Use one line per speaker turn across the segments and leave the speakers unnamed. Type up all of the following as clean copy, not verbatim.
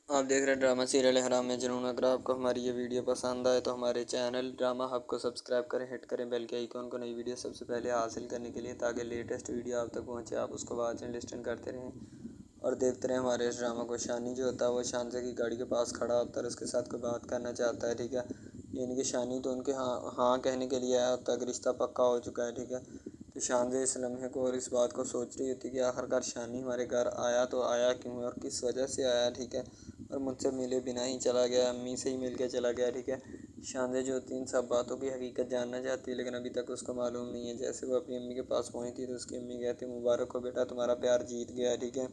آپ دیکھ رہے ہیں ڈرامہ سیریل حرام میں جنون۔ اگر آپ کو ہماری یہ ویڈیو پسند آئے تو ہمارے چینل ڈرامہ ہب کو سبسکرائب کریں، ہٹ کریں بیل کے آئیکن کو، نئی ویڈیو سب سے پہلے حاصل کرنے کے لیے، تاکہ لیٹسٹ ویڈیو آپ تک پہنچے۔ آپ اس کو واچ اینڈ لسٹن کرتے رہیں اور دیکھتے رہیں ہمارے اس ڈرامہ کو۔ شانی جو ہوتا ہے وہ شانزے کی گاڑی کے پاس کھڑا ہوتا ہے اور اس کے ساتھ کوئی بات کرنا چاہتا ہے، ٹھیک ہے۔ یعنی کہ شانی تو ان کے ہاں کہنے کے لیے آیا ہوتا ہے کہ رشتہ پکا ہو چکا ہے، ٹھیک ہے۔ تو شانزے اس لمحے کو اور اس بات کو سوچ رہی ہوتی ہے کہ آخرکار شانی ہمارے گھر آیا تو آیا کیوں اور کس وجہ سے آیا، ٹھیک ہے، اور مجھ سے ملے بنا ہی چلا گیا، امی سے ہی مل کے چلا گیا، ٹھیک ہے۔ شانزے جو ہوتی ہے ان سب باتوں کی حقیقت جاننا چاہتی ہے، لیکن ابھی تک اس کو معلوم نہیں ہے۔ جیسے وہ اپنی امی کے پاس پہنچی تھی تو اس کی امی کہتی مبارک ہو بیٹا، تمہارا پیار جیت گیا ہے، ٹھیک ہے،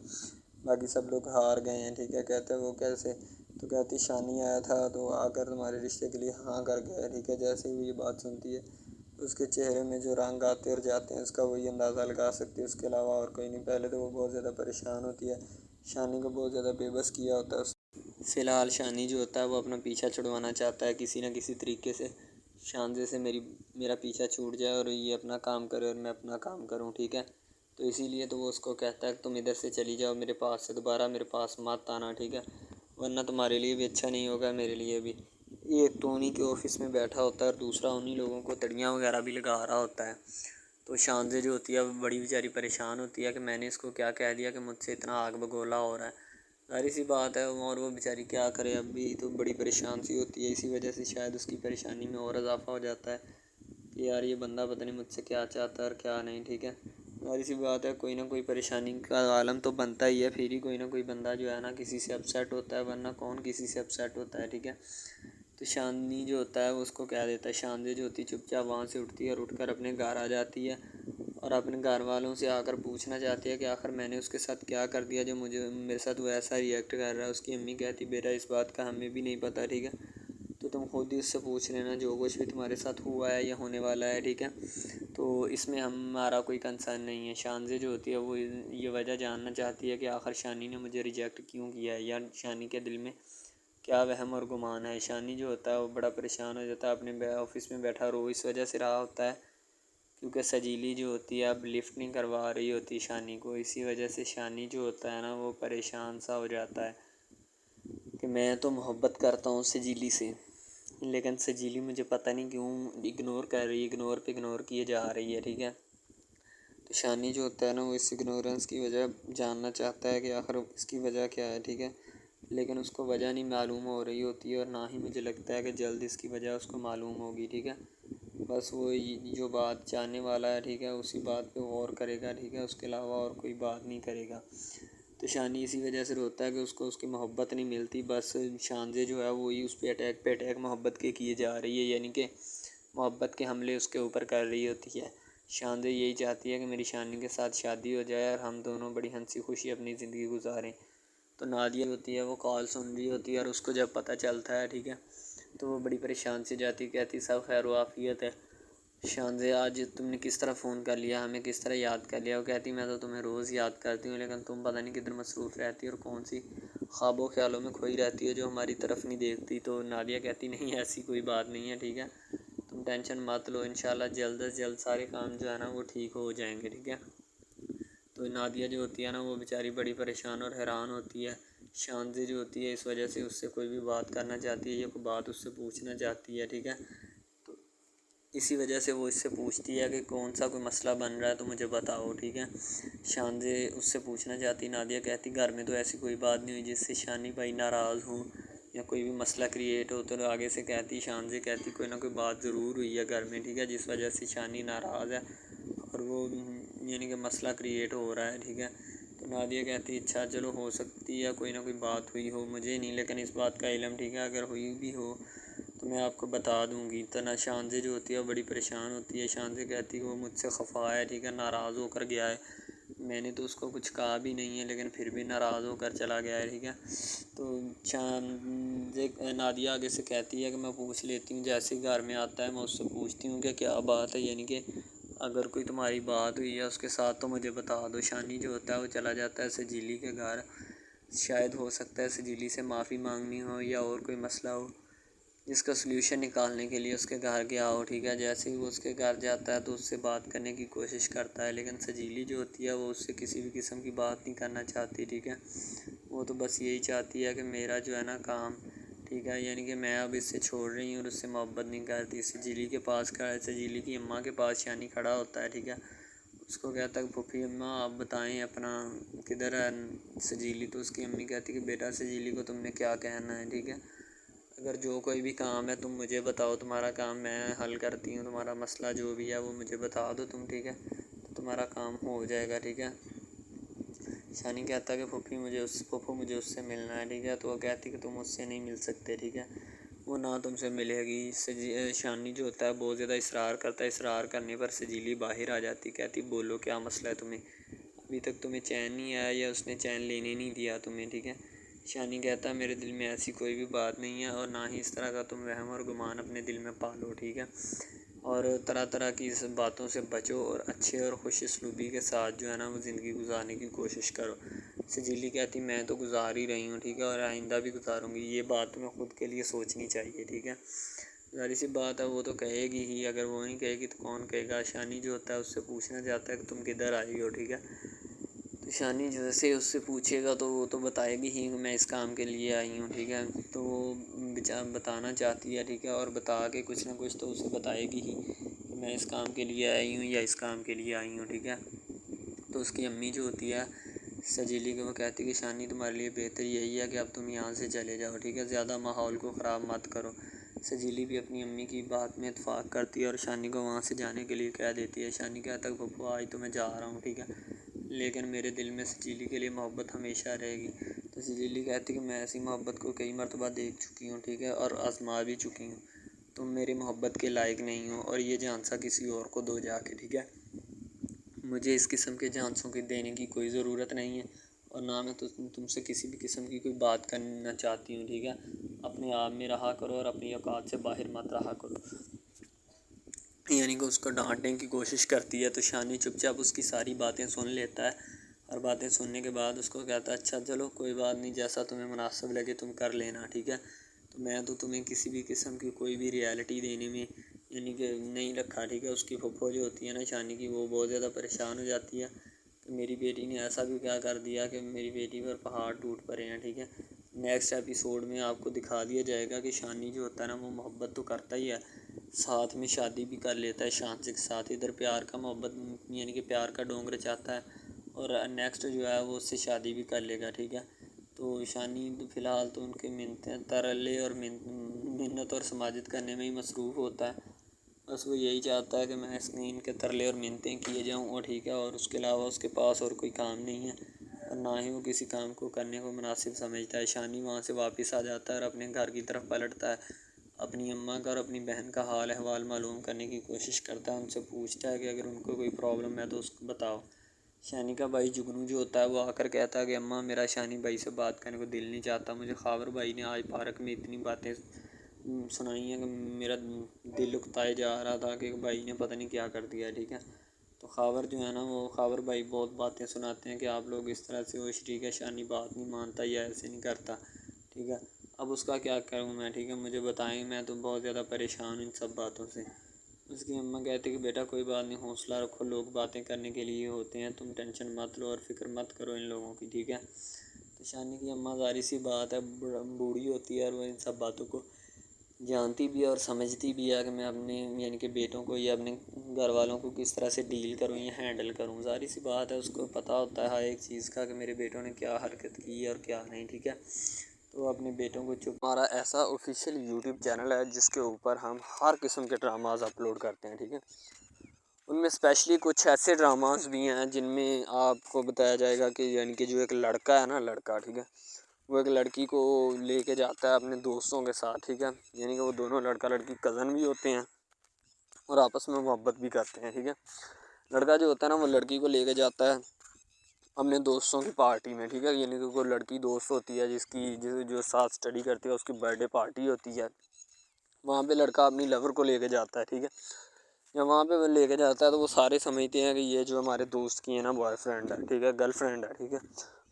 باقی سب لوگ ہار گئے ہیں، ٹھیک ہے۔ کہتے وہ کیسے؟ تو کہتی شانی آیا تھا تو آ کر تمہارے رشتے کے لیے ہاں کر گیا، ٹھیک ہے۔ جیسے ہی وہ یہ بات سنتی ہے اس کے چہرے میں جو رنگ آتے اور جاتے ہیں اس کا وہی اندازہ لگا سکتی ہے، اس کے علاوہ اور کوئی نہیں۔ پہلے تو وہ بہت زیادہ پریشان ہوتی ہے، شانی کو بہت زیادہ بے بس کیا ہوتا ہے اس۔ فی الحال شانی جو ہوتا ہے وہ اپنا پیچھا چھڑوانا چاہتا ہے کسی نہ کسی طریقے سے، شانزے سے میرا پیچھا چھوٹ جائے اور یہ اپنا کام کرے اور میں اپنا کام کروں، ٹھیک ہے۔ تو اسی لیے تو وہ اس کو کہتا ہے کہ تم ادھر سے چلی جاؤ، میرے پاس سے دوبارہ میرے پاس مت آنا، ٹھیک ہے، ورنہ تمہارے لیے بھی اچھا نہیں ہوگا، میرے لیے بھی۔ ایک تو انہیں کے آفس میں بیٹھا ہوتا ہے اور دوسرا انہیں لوگوں کو تڑیاں وغیرہ بھی لگا رہا ہوتا ہے۔ تو شانزے جو ہوتی ہے وہ بڑی بیچاری پریشان ہوتی ہے کہ میں نے اس کو کیا کہہ دیا کہ مجھ سے اتنا آگ بگولا ہو رہا ہے۔ ظاہر سی بات ہے، اور وہ بیچاری کیا کرے، اب بھی تو بڑی پریشان سی ہوتی ہے۔ اسی وجہ سے شاید اس کی پریشانی میں اور اضافہ ہو جاتا ہے کہ یار یہ بندہ پتہ نہیں مجھ سے کیا چاہتا ہے اور کیا نہیں، ٹھیک ہے۔ ظاہر سی بات ہے، کوئی نہ کوئی پریشانی کا عالم تو بنتا ہی ہے، پھر ہی کوئی نہ کوئی بندہ جو ہے نا کسی سے اپسیٹ ہوتا ہے، ورنہ کون کسی سے اپسیٹ ہوتا ہے، ٹھیک ہے۔ تو شانی جو ہوتا ہے وہ اس کو کہہ دیتا ہے، شانزے جو ہوتی ہے چپ چاپ وہاں سے اٹھتی ہے اور اٹھ کر اپنے گھر آ جاتی ہے اور اپنے گھر والوں سے آ کر پوچھنا چاہتی ہے کہ آخر میں نے اس کے ساتھ کیا کر دیا جو میرے ساتھ وہ ایسا ریئیکٹ کر رہا ہے۔ اس کی امی کہتی بیٹا اس بات کا ہمیں بھی نہیں پتہ، ٹھیک ہے، تو تم خود ہی اس سے پوچھ لینا جو کچھ بھی تمہارے ساتھ ہوا ہے یا ہونے والا ہے، ٹھیک ہے، تو اس میں ہمارا کوئی کنسرن نہیں ہے۔ شانزے جو ہوتی ہے وہ یہ وجہ جاننا چاہتی ہے کہ آخر شانی نے مجھے ریجیکٹ کیوں کیا ہے، یا شانی کے دل میں کیا وہم اور گمان ہے۔ شانی جو ہوتا ہے وہ بڑا پریشان ہو جاتا ہے، اپنے آفس میں بیٹھا رو اس وجہ سے رہا ہوتا ہے کیونکہ سجیلی جو ہوتی ہے اب لفٹ نہیں کروا رہی ہوتی شانی کو۔ اسی وجہ سے شانی جو ہوتا ہے نا وہ پریشان سا ہو جاتا ہے کہ میں تو محبت کرتا ہوں سجیلی سے، لیکن سجیلی مجھے پتہ نہیں کیوں اگنور کر رہی ہے، اگنور پہ اگنور کیے جا رہی ہے، ٹھیک ہے۔ تو شانی جو ہوتا ہے نا وہ اس اگنورنس کی وجہ جاننا چاہتا ہے کہ آخر اس کی وجہ کیا ہے، ٹھیک ہے، لیکن اس کو وجہ نہیں معلوم ہو رہی ہوتی ہے اور نہ ہی مجھے لگتا ہے کہ جلد اس کی وجہ اس کو معلوم ہوگی، ٹھیک ہے۔ بس وہ جو بات جاننے والا ہے، ٹھیک ہے، اسی بات پہ غور کرے گا، ٹھیک ہے، اس کے علاوہ اور کوئی بات نہیں کرے گا۔ تو شانی اسی وجہ سے روتا ہے کہ اس کو اس کی محبت نہیں ملتی، بس شانزے جو ہے وہی اس پہ اٹیک پہ اٹیک محبت کے کیے جا رہی ہے، یعنی کہ محبت کے حملے اس کے اوپر کر رہی ہوتی ہے۔ شانزے یہی چاہتی ہے کہ میری شانی کے ساتھ شادی ہو جائے اور ہم دونوں بڑی ہنسی خوشی اپنی زندگی گزاریں۔ تو نادیہ ہوتی ہے وہ کال سن رہی ہوتی ہے اور اس کو جب پتہ چلتا ہے، ٹھیک ہے، تو وہ بڑی پریشان سی جاتی، کہتی سب خیر و عافیت ہے شانزے، آج تم نے کس طرح فون کر لیا، ہمیں کس طرح یاد کر لیا۔ وہ کہتی میں تو تمہیں روز یاد کرتی ہوں، لیکن تم پتہ نہیں کتنے مصروف رہتی اور کون سی خواب و خیالوں میں کھوئی رہتی ہے جو ہماری طرف نہیں دیکھتی۔ تو نادیہ کہتی نہیں ایسی کوئی بات نہیں ہے، ٹھیک ہے، تم ٹینشن مت لو، انشاءاللہ جلد از جلد سارے کام جو ہے نا وہ ٹھیک ہو جائیں گے، ٹھیک ہے۔ تو نادیہ جو ہوتی ہے نا وہ بیچاری بڑی پریشان اور حیران ہوتی ہے۔ شانزے جو ہوتی ہے اس وجہ سے اس سے کوئی بھی بات کرنا چاہتی ہے یا کوئی بات اس سے پوچھنا چاہتی ہے، ٹھیک ہے، تو اسی وجہ سے وہ اس سے پوچھتی ہے کہ کون سا کوئی مسئلہ بن رہا ہے تو مجھے بتاؤ، ٹھیک ہے۔ شانزے اس سے پوچھنا چاہتی، نادیہ کہتی گھر میں تو ایسی کوئی بات نہیں ہوئی جس سے شانی بھائی ناراض ہوں یا کوئی بھی مسئلہ کریٹ ہو۔ تو آگے سے کہتی شانزے کہتی کوئی نہ کوئی بات ضرور ہوئی ہے گھر میں، ٹھیک ہے، جس وجہ سے شانی ناراض ہے اور وہ یعنی کہ مسئلہ کریٹ ہو رہا ہے، ٹھیک ہے۔ تو نادیہ کہتی اچھا چلو ہو سکتی ہے کوئی نہ کوئی بات ہوئی ہو، مجھے نہیں لیکن اس بات کا علم، ٹھیک ہے، اگر ہوئی بھی ہو تو میں آپ کو بتا دوں گی۔ تو نہ شانزے جو ہوتی ہے وہ بڑی پریشان ہوتی ہے۔ شانزے کہتی وہ مجھ سے خفا ہے، ٹھیک ہے، ناراض ہو کر گیا ہے، میں نے تو اس کو کچھ کہا بھی نہیں ہے لیکن پھر بھی ناراض ہو کر چلا گیا ہے، ٹھیک ہے۔ تو نادیہ آگے سے کہتی ہے کہ میں پوچھ لیتی ہوں، جیسے گھر میں آتا ہے میں اس سے پوچھتی ہوں کہ کیا بات ہے، یعنی کہ اگر کوئی تمہاری بات ہوئی ہے اس کے ساتھ تو مجھے بتا دو۔ شانی جو ہوتا ہے وہ چلا جاتا ہے سجیلی کے گھر، شاید ہو سکتا ہے سجیلی سے معافی مانگنی ہو یا اور کوئی مسئلہ ہو جس کا سلیوشن نکالنے کے لیے اس کے گھر گیا ہو، ٹھیک ہے۔ جیسے ہی وہ اس کے گھر جاتا ہے تو اس سے بات کرنے کی کوشش کرتا ہے، لیکن سجیلی جو ہوتی ہے وہ اس سے کسی بھی قسم کی بات نہیں کرنا چاہتی، ٹھیک ہے، وہ تو بس یہی چاہتی ہے کہ میرا جو ہے نا کام، ٹھیک ہے، یعنی کہ میں اب اس سے چھوڑ رہی ہوں اور اس سے محبت نہیں کرتی۔ سجیلی کے پاس سجیلی کی اماں کے پاس شانی کھڑا ہوتا ہے، ٹھیک ہے، اس کو کہتا ہے پھوپھی اماں آپ بتائیں اپنا کدھر ہے سجیلی؟ تو اس کی امی کہتی کہ بیٹا سجیلی کو تم نے کیا کہنا ہے، ٹھیک ہے، اگر جو کوئی بھی کام ہے تم مجھے بتاؤ، تمہارا کام میں حل کرتی ہوں، تمہارا مسئلہ جو بھی ہے وہ مجھے بتا دو تم، ٹھیک ہے، تو تمہارا کام ہو جائے گا، ٹھیک ہے۔ شانی کہتا ہے کہ پھوپھو مجھے اس سے ملنا ہے، ٹھیک ہے، تو وہ کہتی کہ تم اس سے نہیں مل سکتے، ٹھیک ہے، وہ نہ تم سے ملے گی۔ شانی جو ہوتا ہے بہت زیادہ اصرار کرتا ہے، اصرار کرنے پر سجیلی باہر آ جاتی، کہتی بولو کیا مسئلہ ہے تمہیں، ابھی تک تمہیں چین نہیں آیا یا اس نے چین لینے نہیں دیا تمہیں، ٹھیک ہے۔ شانی کہتا ہے میرے دل میں ایسی کوئی بھی بات نہیں ہے اور نہ ہی اس طرح کا تم وہم اور گمان اپنے دل میں پالو، ٹھیک ہے، اور طرح طرح کی اس باتوں سے بچو اور اچھے اور خوش اسلوبی کے ساتھ جو ہے نا وہ زندگی گزارنے کی کوشش کرو۔ سجیلی کہتی میں تو گزار ہی رہی ہوں، ٹھیک ہے، اور آئندہ بھی گزاروں گی، یہ بات تمہیں خود کے لیے سوچنی چاہیے، ٹھیک ہے۔ ظاہر سی بات ہے وہ تو کہے گی ہی، اگر وہ نہیں کہے گی تو کون کہے گا۔ شانی جو ہوتا ہے اس سے پوچھنا چاہتا ہے کہ تم کدھر آئی ہو، ٹھیک ہے، تو شانی جیسے اس سے پوچھے گا تو وہ تو بتائے گی ہی کہ میں اس کام کے لیے آئی ہوں، ٹھیک ہے، تو وہ بتانا چاہتی ہے، ٹھیک ہے، اور بتا کے کچھ نہ کچھ تو اسے بتائے گی ہی کہ میں اس کام کے لیے آئی ہوں یا اس کام کے لیے آئی ہوں، ٹھیک ہے۔ تو اس کی امی جو ہوتی ہے سجیلی کو وہ کہتی کہ شانی تمہارے لیے بہتر یہی ہے کہ اب تم یہاں سے چلے جاؤ، ٹھیک ہے، زیادہ ماحول کو خراب مت کرو۔ سجیلی بھی اپنی امی کی بات میں اتفاق کرتی ہے اور شانی کو وہاں سے جانے کے لیے کہہ دیتی ہے۔ شانی کہتا ہے پھپھو آج تو میں جا رہا ہوں، ٹھیک ہے، لیکن میرے دل میں سجیلی کے لیے محبت ہمیشہ رہے گی۔ تو سجیلی کہتی کہ میں ایسی محبت کو کئی مرتبہ دیکھ چکی ہوں، ٹھیک ہے، اور آزما بھی چکی ہوں، تم میری محبت کے لائق نہیں ہو اور یہ جھانسا کسی اور کو دو جا کے، ٹھیک ہے، مجھے اس قسم کے جھانسوں کی دینے کی کوئی ضرورت نہیں ہے اور نہ میں تم سے کسی بھی قسم کی کوئی بات کرنا چاہتی ہوں، ٹھیک ہے، اپنے آپ میں رہا کرو اور اپنی اوقات سے باہر مت رہا کرو۔ یعنی کہ اس کو ڈانٹنے کی کوشش کرتی ہے تو شانی چپ چاپ اس کی ساری باتیں سن لیتا ہے اور باتیں سننے کے بعد اس کو کہتا ہے اچھا چلو کوئی بات نہیں، جیسا تمہیں مناسب لگے تم کر لینا، ٹھیک ہے، تو میں تو تمہیں کسی بھی قسم کی کوئی بھی ریالٹی دینے میں یعنی کہ نہیں رکھا، ٹھیک ہے۔ اس کی پھپھو جو ہوتی ہے نا شانی کی، وہ بہت زیادہ پریشان ہو جاتی ہے کہ میری بیٹی نے ایسا بھی کیا کر دیا کہ میری بیٹی پر پہاڑ ٹوٹ پڑے ہیں، ٹھیک ہے۔ نیکسٹ ایپیسوڈ میں آپ کو دکھا دیا جائے گا کہ شانی جو ہوتا ہے نا وہ محبت تو کرتا ہی ہے، ساتھ میں شادی بھی کر لیتا ہے شانسی کے ساتھ، ادھر پیار کا محبت یعنی کہ پیار کا ڈونگر چاہتا ہے اور نیکسٹ جو ہے وہ اس سے شادی بھی کر لے گا، ٹھیک ہے۔ تو شانی فی الحال تو ان کے منتیں ترلے اور منت اور سماجت کرنے میں ہی مصروف ہوتا ہے، بس وہ یہی چاہتا ہے کہ میں ان کے ترلے اور منتیں کیے جاؤں اور ٹھیک ہے، اور اس کے علاوہ اس کے پاس اور کوئی کام نہیں ہے اور نہ ہی وہ کسی کام کو کرنے کو مناسب سمجھتا ہے۔ شانی وہاں سے واپس آ جاتا ہے اور اپنے گھر کی طرف پلٹتا ہے، اپنی اماں کا اور اپنی بہن کا حال احوال معلوم کرنے کی کوشش کرتا ہے، ان سے پوچھتا ہے کہ اگر ان کو کوئی پرابلم ہے تو اس کو بتاؤ۔ شانی کا بھائی جگنو جو ہوتا ہے وہ آ کر کہتا ہے کہ اماں میرا شانی بھائی سے بات کرنے کو دل نہیں چاہتا، مجھے خاور بھائی نے آج پارک میں اتنی باتیں سنائی ہیں کہ میرا دل اکتائے جا رہا تھا کہ بھائی نے پتہ نہیں کیا کر دیا، ٹھیک ہے۔ تو خاور جو ہے نا وہ خاور بھائی بہت باتیں سناتے ہیں کہ آپ لوگ اس طرح سے ہو، ٹھیک ہے، شانی بات نہیں مانتا یا ایسے نہیں کرتا، ٹھیک ہے، اب اس کا کیا کروں میں، ٹھیک ہے، مجھے بتائیں، میں تو بہت زیادہ پریشان ہوں ان سب باتوں سے۔ اس کی اماں کہتی کہ بیٹا کوئی بات نہیں، حوصلہ رکھو، لوگ باتیں کرنے کے لیے ہوتے ہیں، تم ٹینشن مت لو اور فکر مت کرو ان لوگوں کی، ٹھیک ہے۔ تو شانی کی اماں ظاہر سی بات ہے بوڑھی ہوتی ہے اور وہ ان سب باتوں کو جانتی بھی ہے اور سمجھتی بھی ہے کہ میں اپنے یعنی کہ بیٹوں کو یا اپنے گھر والوں کو کس طرح سے ڈیل کروں یا ہینڈل کروں، ظاہر سی بات ہے اس کو پتہ ہوتا ہے ہر ایک چیز کا کہ میرے بیٹوں نے کیا حرکت کی ہے اور کیا نہیں، ٹھیک ہے، تو اپنے بیٹوں کو چپ۔ ہمارا ایسا آفیشیل یوٹیوب چینل ہے جس کے اوپر ہم ہر قسم کے ڈراماز اپلوڈ کرتے ہیں، ٹھیک ہے، ان میں اسپیشلی کچھ ایسے ڈراماز بھی ہیں جن میں آپ کو بتایا جائے گا کہ یعنی کہ جو ایک لڑکا ہے نا، لڑکا، ٹھیک ہے، وہ ایک لڑکی کو لے کے جاتا ہے اپنے دوستوں کے ساتھ، ٹھیک ہے، یعنی کہ وہ دونوں لڑکا لڑکی کزن بھی ہوتے ہیں اور آپس میں محبت بھی کرتے ہیں، ٹھیک ہے۔ لڑکا جو ہوتا ہے نا وہ لڑکی کو لے کے جاتا ہے اپنے دوستوں کی پارٹی میں، ٹھیک ہے، یعنی کہ کوئی لڑکی دوست ہوتی ہے جو ساتھ اسٹڈی کرتی ہے، اس کی برتھ ڈے پارٹی ہوتی ہے، وہاں پہ لڑکا اپنی لور کو لے کے جاتا ہے، ٹھیک ہے، جب وہاں پہ وہ لے کے جاتا ہے تو وہ سارے سمجھتے ہیں کہ یہ جو ہمارے دوست کی ہے نا بوائے فرینڈ ہے، ٹھیک ہے، گرل فرینڈ ہے، ٹھیک ہے،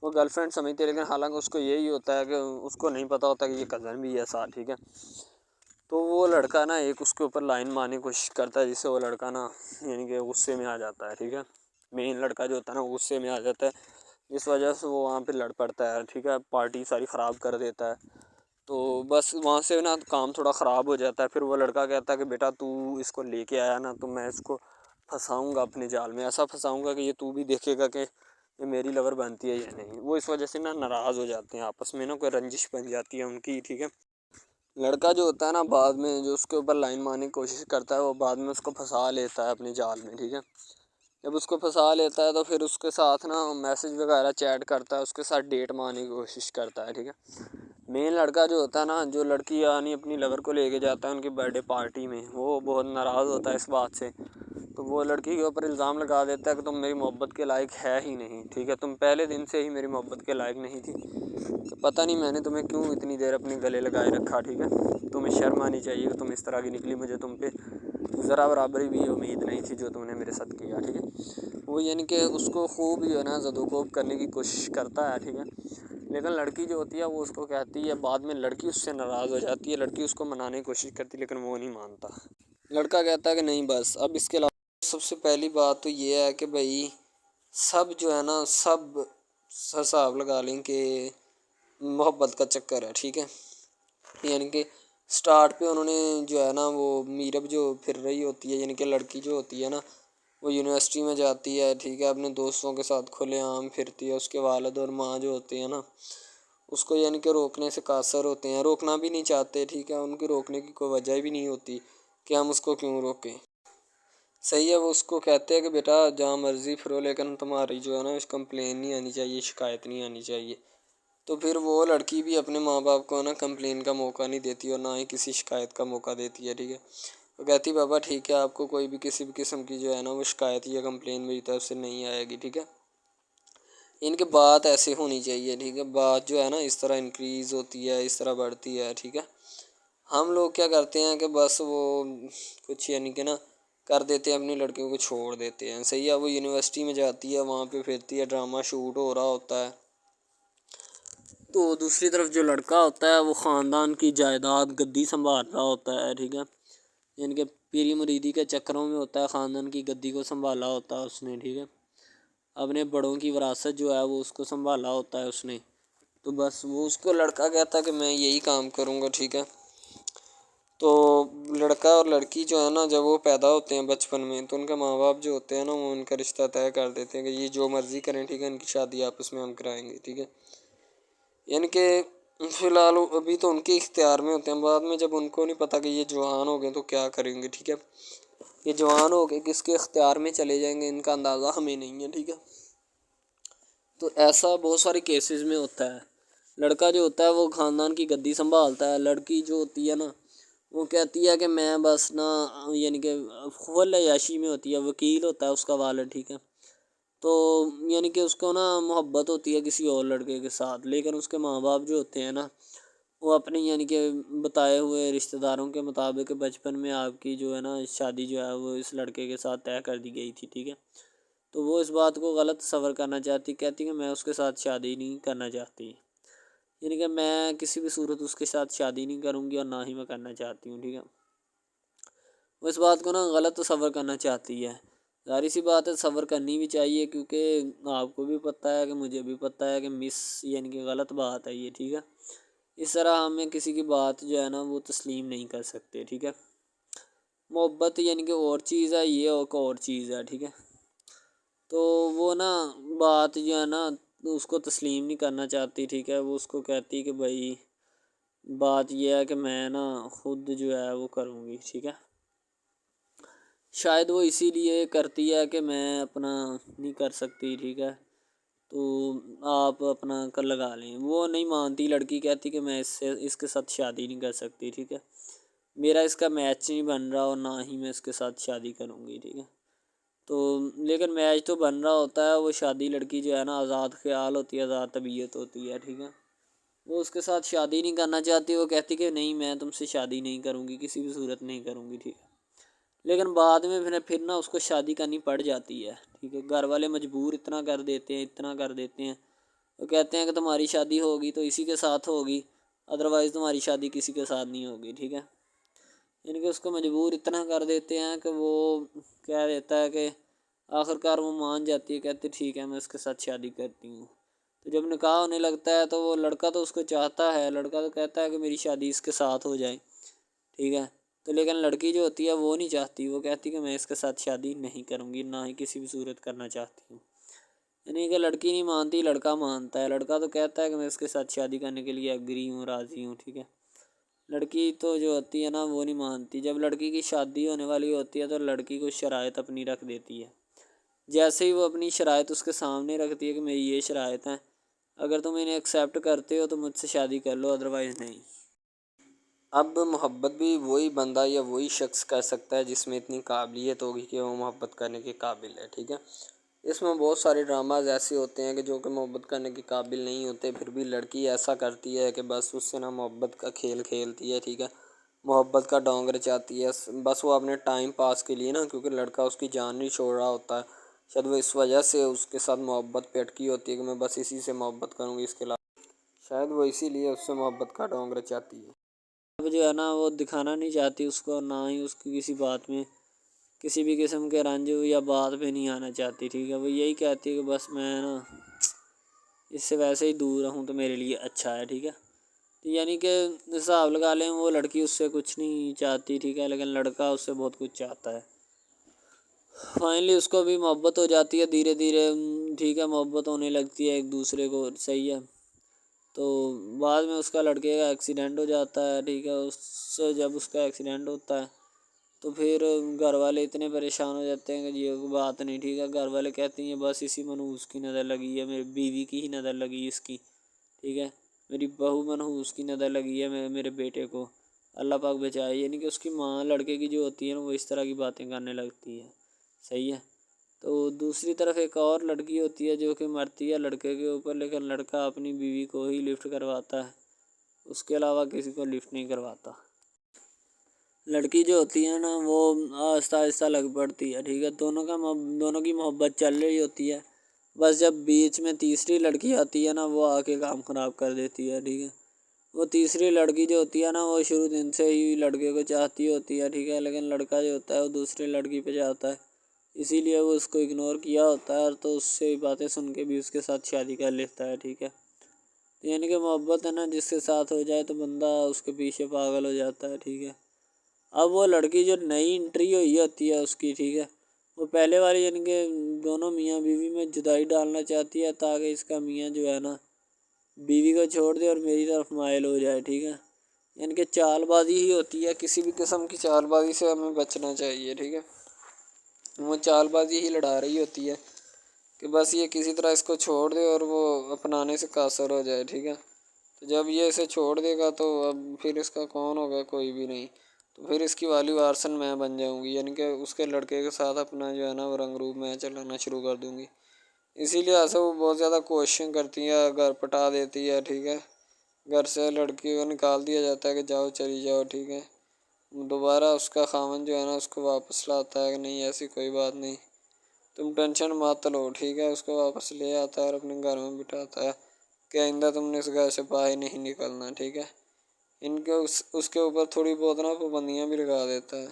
وہ گرل فرینڈ سمجھتے ہیں، لیکن حالانکہ اس کو یہی ہوتا ہے کہ اس کو نہیں پتہ ہوتا کہ یہ کزن بھی ہے ساتھ، ٹھیک ہے۔ تو وہ لڑکا نا ایک اس کے اوپر لائن مارنے کی کوشش کرتا ہے، جس سے وہ لڑکا نا یعنی کہ غصے میں آ جاتا ہے، ٹھیک ہے، مین لڑکا جو ہوتا ہے نا وہ غصے میں آ جاتا ہے، اس وجہ سے وہ وہاں پہ لڑ پڑتا ہے، ٹھیک ہے، پارٹی ساری خراب کر دیتا ہے۔ تو بس وہاں سے نا کام تھوڑا خراب ہو جاتا ہے، پھر وہ لڑکا کہتا ہے کہ بیٹا تو اس کو لے کے آیا نا تو میں اس کو پھنساؤں گا اپنے جال میں، ایسا پھنساؤں گا کہ یہ تو بھی دیکھے گا کہ یہ میری لور بنتی ہے یا نہیں۔ وہ اس وجہ سے نا ناراض ہو جاتے ہیں آپس میں، نا کوئی رنجش بن جاتی ہے ان کی، ٹھیک ہے۔ لڑکا جو ہوتا ہے نا بعد میں جو اس کے اوپر لائن مارنے کی کوشش کرتا ہے، وہ بعد میں اس کو پھنسا لیتا ہے اپنے جال میں، ٹھیک ہے۔ جب اس کو پھنسا لیتا ہے تو پھر اس کے ساتھ نا میسج وغیرہ چیٹ کرتا ہے، اس کے ساتھ ڈیٹ مارنے کی کوشش کرتا ہے، ٹھیک ہے۔ مین لڑکا جو ہوتا ہے نا، جو لڑکی یعنی اپنی لور کو لے کے جاتا ہے ان کی برتھ ڈے پارٹی میں، وہ بہت ناراض ہوتا ہے اس بات سے، تو وہ لڑکی کے اوپر الزام لگا دیتا ہے کہ تم میری محبت کے لائق ہے ہی نہیں، ٹھیک ہے، تم پہلے دن سے ہی میری محبت کے لائق نہیں تھی، تو پتہ نہیں میں نے تمہیں کیوں اتنی دیر اپنے گلے لگائے رکھا، ٹھیک ہے، تمہیں شرم آنی چاہیے کہ تم اس طرح کی نکلی، مجھے تم پہ ذرا برابری بھی امید نہیں تھی جو تم نے میرے ساتھ کیا، ٹھیک ہے۔ وہ یعنی کہ اس کو خوب جو ہے نا زد و کوب کرنے کی کوشش کرتا ہے، ٹھیک ہے، لیکن لڑکی جو ہوتی ہے وہ اس کو کہتی ہے، بعد میں لڑکی اس سے ناراض ہو جاتی ہے، لڑکی اس کو منانے کی کوشش کرتی ہے لیکن وہ نہیں مانتا۔ لڑکا کہتا ہے کہ نہیں بس اب اس کے علاوہ سب سے پہلی بات تو یہ ہے کہ بھائی سب جو ہے نا سب حساب لگا لیں کہ محبت کا چکر ہے، ٹھیک ہے، یعنی کہ سٹارٹ پہ انہوں نے جو ہے نا وہ میرب جو پھر رہی ہوتی ہے، یعنی کہ لڑکی جو ہوتی ہے نا وہ یونیورسٹی میں جاتی ہے، ٹھیک ہے، اپنے دوستوں کے ساتھ کھلے عام پھرتی ہے، اس کے والد اور ماں جو ہوتے ہیں نا اس کو یعنی کہ روکنے سے قاصر ہوتے ہیں، روکنا بھی نہیں چاہتے، ٹھیک ہے، ان کی روکنے کی کوئی وجہ بھی نہیں ہوتی کہ ہم اس کو کیوں روکیں، صحیح ہے۔ وہ اس کو کہتے ہیں کہ بیٹا جہاں مرضی پھرو لیکن تمہاری جو ہے نا کمپلین نہیں آنی چاہیے، شکایت نہیں آنی چاہیے، تو پھر وہ لڑکی بھی اپنے ماں باپ کو نا کمپلین کا موقع نہیں دیتی اور نہ ہی کسی شکایت کا موقع دیتی ہے، ٹھیک ہے، وہ کہتی بابا ٹھیک ہے آپ کو کوئی بھی کسی بھی قسم کی جو ہے نا وہ شکایت یا کمپلین میری طرف سے نہیں آئے گی، ٹھیک ہے، ان کی بات ایسے ہونی چاہیے، ٹھیک ہے، بات جو ہے نا اس طرح انکریز ہوتی ہے، اس طرح بڑھتی ہے، ٹھیک ہے۔ ہم لوگ کیا کرتے ہیں کہ بس وہ کچھ یعنی کہ نا کر دیتے ہیں، اپنی لڑکیوں کو چھوڑ دیتے ہیں، صحیح ہے، وہ یونیورسٹی میں جاتی ہے، وہاں پہ پھرتی ہے، ڈرامہ شوٹ ہو رہا ہوتا ہے، تو دوسری طرف جو لڑکا ہوتا ہے وہ خاندان کی جائیداد گدی سنبھال رہا ہوتا ہے، ٹھیک ہے، یعنی کہ پیری مریدی کے چکروں میں ہوتا ہے، خاندان کی گدی کو سنبھالا ہوتا ہے اس نے، ٹھیک ہے، اپنے بڑوں کی وراثت جو ہے وہ اس کو سنبھالا ہوتا ہے اس نے، تو بس وہ اس کو لڑکا کہتا ہے کہ میں یہی کام کروں گا، ٹھیک ہے۔ تو لڑکا اور لڑکی جو ہے نا جب وہ پیدا ہوتے ہیں بچپن میں تو ان کے ماں باپ جو ہوتے ہیں نا وہ ان کا رشتہ طے کر دیتے ہیں کہ یہ جو مرضی کریں، ٹھیک ہے، ان کی شادی آپس میں ہم کرائیں گے، ٹھیک ہے، یعنی کہ فی الحال ابھی تو ان کے اختیار میں ہوتے ہیں، بعد میں جب ان کو نہیں پتہ کہ یہ جوان ہو گئے تو کیا کریں گے، ٹھیک ہے، یہ جوان ہو گئے کس کے اختیار میں چلے جائیں گے ان کا اندازہ ہمیں نہیں ہے، ٹھیک ہے، تو ایسا بہت سارے کیسز میں ہوتا ہے۔ لڑکا جو ہوتا ہے وہ خاندان کی گدی سنبھالتا ہے، لڑکی جو ہوتی ہے نا وہ کہتی ہے کہ میں بس نا یعنی کہ فل عیاشی میں ہوتی ہے، وکیل ہوتا ہے اس کا والد، ٹھیک ہے، تو یعنی کہ اس کو نا محبت ہوتی ہے کسی اور لڑکے کے ساتھ، لیکن اس کے ماں باپ جو ہوتے ہیں نا وہ اپنے یعنی کہ بتائے ہوئے رشتہ داروں کے مطابق بچپن میں آپ کی جو ہے نا شادی جو ہے وہ اس لڑکے کے ساتھ طے کر دی گئی تھی، ٹھیک ہے، تو وہ اس بات کو غلط تصور کرنا چاہتی، کہتی کہ میں اس کے ساتھ شادی نہیں کرنا چاہتی، یعنی کہ میں کسی بھی صورت اس کے ساتھ شادی نہیں کروں گی اور نہ ہی میں کرنا چاہتی ہوں، ٹھیک ہے، وہ اس بات کو نا غلط تصور کرنا چاہتی ہے، ظاہر سی بات ہے صبر کرنی بھی چاہیے کیونکہ آپ کو بھی پتہ ہے کہ مجھے بھی پتہ ہے کہ یعنی کہ غلط بات ہے یہ، ٹھیک ہے، اس طرح ہمیں کسی کی بات جو ہے نا وہ تسلیم نہیں کر سکتے، ٹھیک ہے، محبت یعنی کہ اور چیز ہے، یہ اور چیز ہے، ٹھیک ہے، تو وہ نا بات جو ہے نا اس کو تسلیم نہیں کرنا چاہتی، ٹھیک ہے، وہ اس کو کہتی کہ بھائی بات یہ ہے کہ میں نا خود جو ہے وہ کروں گی، ٹھیک ہے، شاید وہ اسی لیے کرتی ہے کہ میں اپنا نہیں کر سکتی، ٹھیک ہے، تو آپ اپنا کر لگا لیں، وہ نہیں مانتی، لڑکی کہتی کہ میں اس کے ساتھ شادی نہیں کر سکتی، ٹھیک ہے، میرا اس کا میچ نہیں بن رہا اور نہ ہی میں اس کے ساتھ شادی کروں گی، ٹھیک ہے، تو لیکن میچ تو بن رہا ہوتا ہے، وہ شادی لڑکی جو ہے نا آزاد خیال ہوتی ہے، آزاد طبیعت ہوتی ہے، ٹھیک ہے، وہ اس کے ساتھ شادی نہیں کرنا چاہتی، وہ کہتی کہ نہیں میں تم سے شادی نہیں کروں گی، کسی بھی صورت نہیں کروں گی، ٹھیک ہے، لیکن بعد میں پھر نا اس کو شادی کرنی پڑ جاتی ہے، ٹھیک ہے، گھر والے مجبور اتنا کر دیتے ہیں، وہ کہتے ہیں کہ تمہاری شادی ہوگی تو اسی کے ساتھ ہوگی، ادروائز تمہاری شادی کسی کے ساتھ نہیں ہوگی، ٹھیک ہے، یعنی کہ اس کو مجبور اتنا کر دیتے ہیں کہ وہ کہہ دیتا ہے کہ آخر کار وہ مان جاتی ہے، کہتے ٹھیک ہے میں اس کے ساتھ شادی کرتی ہوں،
تو جب نکاح ہونے لگتا ہے تو وہ لڑکا تو اس کو چاہتا ہے، لڑکا تو کہتا ہے کہ میری شادی اس کے ساتھ ہو جائے، ٹھیک ہے، تو لیکن لڑکی جو ہوتی ہے وہ نہیں چاہتی، وہ کہتی کہ میں اس کے ساتھ شادی نہیں کروں گی، نہ ہی کسی بھی صورت کرنا چاہتی ہوں۔ یعنی کہ لڑکی نہیں مانتی، لڑکا مانتا ہے، لڑکا تو کہتا ہے کہ میں اس کے ساتھ شادی کرنے کے لیے ایگری ہوں، راضی ہوں، ٹھیک ہے۔ لڑکی تو جو ہوتی ہے نا وہ نہیں مانتی، جب لڑکی کی شادی ہونے والی ہوتی ہے تو لڑکی کو شرائط اپنی رکھ دیتی ہے، جیسے ہی وہ اپنی شرائط اس کے سامنے رکھتی ہے کہ میری یہ شرائط ہیں، اگر تم انہیں ایکسیپٹ کرتے ہو تو مجھ سے شادی کر لو، ادروائز نہیں۔
اب محبت بھی وہی بندہ یا وہی شخص کر سکتا ہے جس میں اتنی قابلیت ہوگی کہ وہ محبت کرنے کے قابل ہے، ٹھیک ہے۔ اس میں بہت سارے ڈراماز ایسے ہوتے ہیں کہ جو کہ محبت کرنے کے قابل نہیں ہوتے، پھر بھی لڑکی ایسا کرتی ہے کہ بس اس سے نا محبت کا کھیل کھیلتی ہے، ٹھیک ہے، محبت کا ڈونگ رچاتی ہے، بس وہ اپنے ٹائم پاس کے لیے نا، کیونکہ لڑکا اس کی جان نہیں چھوڑ رہا ہوتا ہے، شاید وہ اس وجہ سے اس کے ساتھ محبت پہ اٹکی ہوتی ہے کہ میں بس اسی سے محبت کروں گی، اس کے علاوہ شاید وہ اسی لیے اس سے محبت کا ڈونگ رچاتی ہے۔
اب جو ہے نا وہ دکھانا نہیں چاہتی اس کو، نہ ہی اس کی کسی بات میں کسی بھی قسم کے رنج یا بات پہ نہیں آنا چاہتی، ٹھیک ہے، وہ یہی کہتی ہے کہ بس میں نا اس سے ویسے ہی دور رہوں تو میرے لیے اچھا ہے، ٹھیک ہے۔ یعنی کہ حساب لگا لیں وہ لڑکی اس سے کچھ نہیں چاہتی، ٹھیک ہے، لیکن لڑکا اس سے بہت کچھ چاہتا ہے۔ فائنلی اس کو بھی محبت ہو جاتی ہے دھیرے دھیرے، ٹھیک ہے، محبت ہونے لگتی ہے ایک دوسرے کو، صحیح ہے۔ تو بعد میں اس کا لڑکے کا ایکسیڈنٹ ہو جاتا ہے، ٹھیک ہے، اس سے جب اس کا ایکسیڈنٹ ہوتا ہے تو پھر گھر والے اتنے پریشان ہو جاتے ہیں کہ یہ بات نہیں، ٹھیک ہے، گھر والے کہتے ہیں بس اسی منحوس کی نظر لگی ہے، میری بیوی کی ہی نظر لگی اس کی، ٹھیک ہے، میری بہو منحوس کی نظر لگی ہے میرے بیٹے کو، اللہ پاک بچائے۔ یعنی کہ اس کی ماں لڑکے کی جو ہوتی ہے نا وہ اس طرح کی باتیں کرنے لگتی ہے، صحیح ہے۔ تو دوسری طرف ایک اور لڑکی ہوتی ہے جو کہ مرتی ہے لڑکے کے اوپر، لیکن لڑکا اپنی بیوی کو ہی لفٹ کرواتا ہے، اس کے علاوہ کسی کو لفٹ نہیں کرواتا۔ لڑکی جو ہوتی ہے نا وہ آہستہ آہستہ لگ پڑتی ہے، ٹھیک ہے، دونوں کی محبت چل رہی ہوتی ہے، بس جب بیچ میں تیسری لڑکی آتی ہے نا وہ آ کے کام خراب کر دیتی ہے، ٹھیک ہے۔ وہ تیسری لڑکی جو ہوتی ہے نا وہ شروع دن سے ہی لڑکے کو چاہتی ہوتی ہے، ٹھیک ہے، لیکن لڑکا جو ہوتا ہے وہ دوسری لڑکی پہ جاتا ہے، اسی لیے وہ اس کو اگنور کیا ہوتا ہے، اور تو اس سے باتیں سن کے بھی اس کے ساتھ شادی کر لیتا ہے، ٹھیک ہے۔ یعنی کہ محبت ہے نا جس کے ساتھ ہو جائے تو بندہ اس کے پیچھے پاگل ہو جاتا ہے، ٹھیک ہے۔ اب وہ لڑکی جو نئی انٹری ہوئی ہوتی ہے اس کی، ٹھیک ہے، وہ پہلے والی یعنی کہ دونوں میاں بیوی میں جدائی ڈالنا چاہتی ہے تاکہ اس کا میاں جو ہے نا بیوی کو چھوڑ دے اور میری طرف مائل ہو جائے، ٹھیک ہے۔ یعنی کہ چال بازی ہی ہوتی ہے، کسی بھی قسم کی چال بازی سے ہمیں بچنا چاہیے، ٹھیک ہے۔ وہ چال بازی ہی لڑا رہی ہوتی ہے کہ بس یہ کسی طرح اس کو چھوڑ دے اور وہ اپنانے سے قاصر ہو جائے، ٹھیک ہے۔ تو جب یہ اسے چھوڑ دے گا تو اب پھر اس کا کون ہوگا، کوئی بھی نہیں، تو پھر اس کی والی وارثن میں بن جاؤں گی، یعنی کہ اس کے لڑکے کے ساتھ اپنا جو ہے نا وہ رنگ روپ میں چلانا شروع کر دوں گی۔ اسی لیے سے وہ بہت زیادہ کوششیں کرتی ہے، گھر پٹا دیتی ہے، ٹھیک ہے، گھر سے لڑکی کو نکال دیا جاتا ہے کہ جاؤ چلی جاؤ، ٹھیک ہے۔ دوبارہ اس کا خاوند جو ہے نا اس کو واپس لاتا ہے کہ نہیں ایسی کوئی بات نہیں، تم ٹینشن مت لو، ٹھیک ہے، اس کو واپس لے آتا ہے اور اپنے گھر میں بٹھاتا ہے کہ آئندہ تم نے اس گھر سے باہر نہیں نکلنا، ٹھیک ہے۔ ان کے اس کے اوپر تھوڑی بہت نا پابندیاں بھی لگا دیتا ہے۔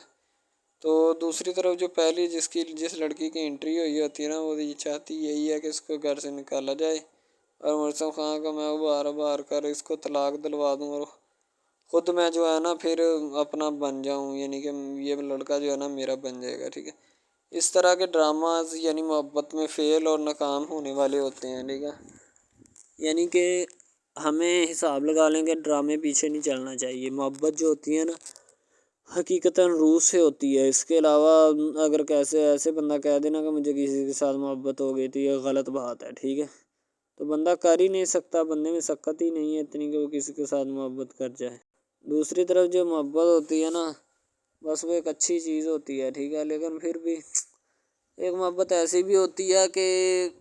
تو دوسری طرف جو پہلی جس لڑکی کی انٹری ہوئی ہوتی ہے نا وہ یہ چاہتی یہی ہے کہ اس کو گھر سے نکالا جائے اور مرسم خان کا میں بار کر اس کو طلاق دلوا دوں اور خود میں جو ہے نا پھر اپنا بن جاؤں، یعنی کہ یہ لڑکا جو ہے نا میرا بن جائے گا، ٹھیک ہے۔ اس طرح کے ڈراماز یعنی محبت میں فیل اور ناکام ہونے والے ہوتے ہیں، ٹھیک ہے۔ یعنی کہ ہمیں حساب لگا لیں کہ ڈرامے پیچھے نہیں چلنا چاہیے، محبت جو ہوتی ہے نا حقیقتاً روح سے ہوتی ہے، اس کے علاوہ اگر کیسے ایسے بندہ کہہ دینا کہ مجھے کسی کے ساتھ محبت ہو گئی تو یہ غلط بات ہے، ٹھیک ہے۔ تو بندہ کر ہی نہیں سکتا، بندے میں سکت ہی نہیں ہے اتنی کہ وہ کسی کے ساتھ محبت کر جائے۔ دوسری طرف جو محبت ہوتی ہے نا بس وہ ایک اچھی چیز ہوتی ہے، ٹھیک ہے، لیکن پھر بھی ایک محبت ایسی بھی ہوتی ہے کہ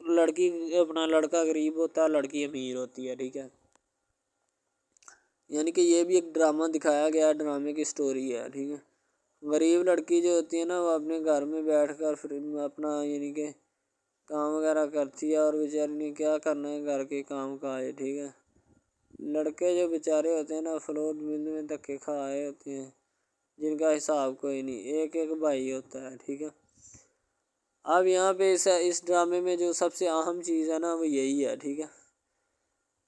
لڑکا غریب ہوتا ہے، لڑکی امیر ہوتی ہے، ٹھیک ہے۔ یعنی کہ یہ بھی ایک ڈرامہ دکھایا گیا، ڈرامے کی سٹوری ہے، ٹھیک ہے۔ غریب لڑکی جو ہوتی ہے نا وہ اپنے گھر میں بیٹھ کر پھر اپنا یعنی کہ کام وغیرہ کرتی ہے اور بیچاری نے کیا کرنا ہے گھر کے کام کاج، ٹھیک ہے۔ لڑکے جو بیچارے ہوتے ہیں نا فلور مل میں دھکے کھائے ہوتے ہیں جن کا حساب کوئی نہیں، ایک ایک بھائی ہوتا ہے، ٹھیک ہے۔ اب یہاں پہ اس ڈرامے میں جو سب سے اہم چیز ہے نا وہ یہی ہے، ٹھیک ہے،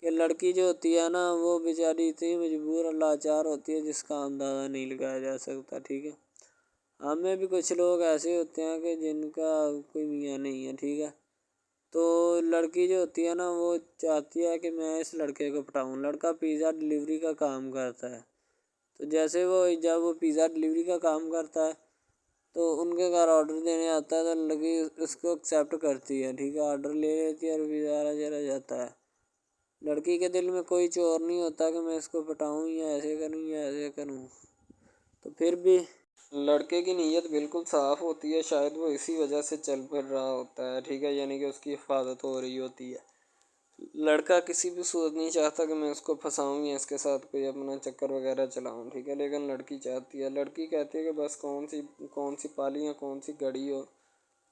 کہ لڑکی جو ہوتی ہے نا وہ بیچاری اتنی مجبور اور لاچار ہوتی ہے جس کا اندازہ نہیں لگایا جا سکتا، ٹھیک ہے۔ ہمیں بھی کچھ لوگ ایسے ہوتے ہیں کہ جن کا کوئی میاں نہیں ہے، ٹھیک ہے، تو لڑکی جو ہوتی ہے نا وہ چاہتی ہے کہ میں اس لڑکے کو پٹاؤں۔ لڑکا پیزا ڈلیوری کا کام کرتا ہے، تو جیسے جب وہ پیزا ڈلیوری کا کام کرتا ہے تو ان کے گھر آرڈر دینے آتا ہے تو لڑکی اس کو ایکسیپٹ کرتی ہے، ٹھیک ہے، آرڈر لے لیتی ہے اور پیزا چلا جاتا ہے۔ لڑکی کے دل میں کوئی چور نہیں ہوتا کہ میں اس کو پٹاؤں یا ایسے کروں یا ایسے کروں، تو پھر بھی
لڑکے کی نیت بالکل صاف ہوتی ہے، شاید وہ اسی وجہ سے چل پھر رہا ہوتا ہے، ٹھیک ہے، یعنی کہ اس کی حفاظت ہو رہی ہوتی ہے۔ لڑکا کسی بھی صورت نہیں چاہتا کہ میں اس کو پھنساؤں یا اس کے ساتھ کوئی اپنا چکر وغیرہ چلاؤں، ٹھیک ہے، لیکن لڑکی چاہتی ہے، لڑکی کہتی ہے کہ بس کون سی پالی یا کون سی گڑی ہو